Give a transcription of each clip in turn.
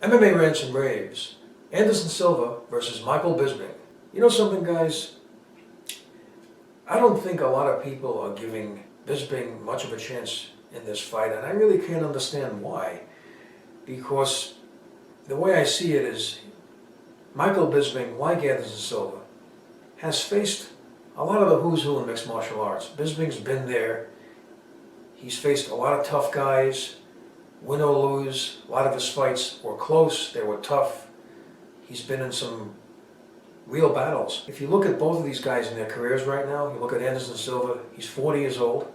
MMA Rants and Raves, Anderson Silva versus Michael Bisping. You know something, guys? I don't think a lot of people are giving Bisping much of a chance in this fight, and I really can't understand why. Because the way I see it is, Michael Bisping, like Anderson Silva, has faced a lot of the who's who in mixed martial arts. Bisping's been there. He's faced a lot of tough guys, win or lose. A lot of his fights were close, they were tough. He's been in some real battles. If you look at both of these guys in their careers right now, you look at Anderson Silva, he's 40 years old.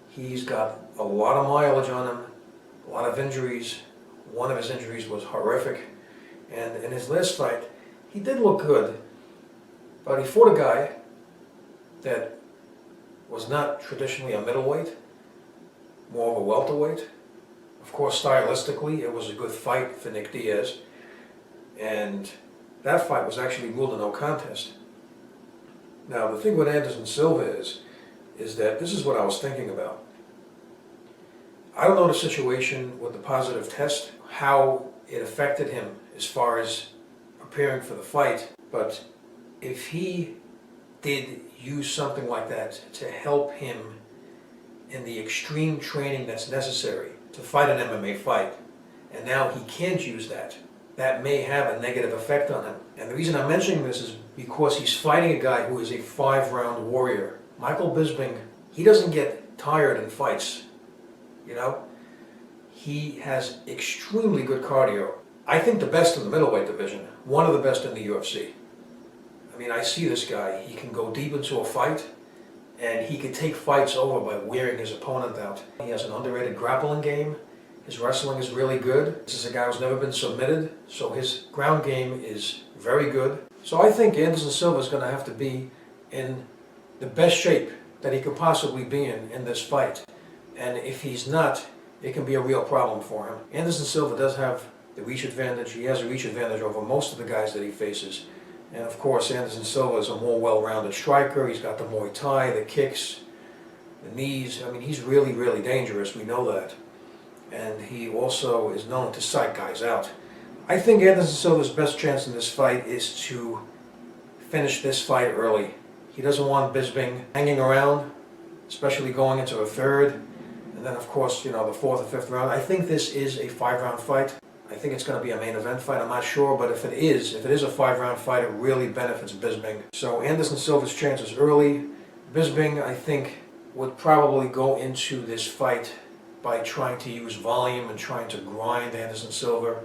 He's got a lot of mileage on him, a lot of injuries. One of his injuries was horrific. And in his last fight, he did look good, but he fought a guy that was not traditionally a middleweight, more of a welterweight. Of course, stylistically, it was a good fight for Nick Diaz, and that fight was actually ruled a no contest. Now, the thing with Anderson Silva is that this is what I was thinking about. I don't know the situation with the positive test, how it affected him as far as preparing for the fight, but if he did use something like that to help him in the extreme training that's necessary to fight an MMA fight, and now he can't use that, that may have a negative effect on him. And the reason I'm mentioning this is because he's fighting a guy who is a 5-round warrior. Michael Bisping, he doesn't get tired in fights, you know? He has extremely good cardio. I think the best in the middleweight division, one of the best in the UFC. I mean, I see this guy, he can go deep into a fight, and he can take fights over by wearing his opponent out. He has an underrated grappling game. His wrestling is really good. This is a guy who's never been submitted, so his ground game is very good. So I think Anderson Silva is going to have to be in the best shape that he could possibly be in this fight. And if he's not, it can be a real problem for him. Anderson Silva does have the reach advantage. He has a reach advantage over most of the guys that he faces. And of course, Anderson Silva is a more well-rounded striker. He's got the Muay Thai, the kicks, the knees. I mean, he's really, really dangerous. We know that. And he also is known to psych guys out. I think Anderson Silva's best chance in this fight is to finish this fight early. He doesn't want Bisping hanging around, especially going into a third. And then, of course, you know, the 4th or 5th round. I think this is a 5-round fight. I think it's going to be a main event fight. I'm not sure, but if it is a 5-round fight, it really benefits Bisping. So Anderson Silva's chances early. Bisping, I think, would probably go into this fight by trying to use volume and trying to grind Anderson Silva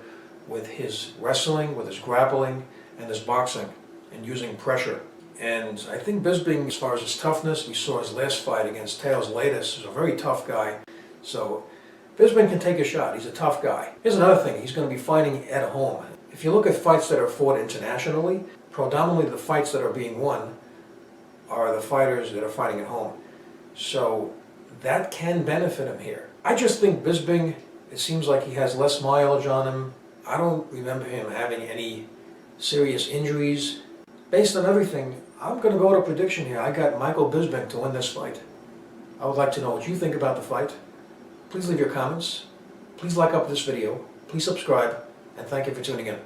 with his wrestling, with his grappling, and his boxing, and using pressure. And I think Bisping, as far as his toughness, we saw his last fight against Teos Latis, he's a very tough guy. So Bisping can take a shot. He's a tough guy. Here's another thing. He's going to be fighting at home. If you look at fights that are fought internationally, predominantly the fights that are being won are the fighters that are fighting at home. So that can benefit him here. I just think Bisping, it seems like he has less mileage on him. I don't remember him having any serious injuries. Based on everything, I'm going to go to a prediction here. I got Michael Bisping to win this fight. I would like to know what you think about the fight. Please leave your comments. Please like up this video. Please subscribe. And thank you for tuning in.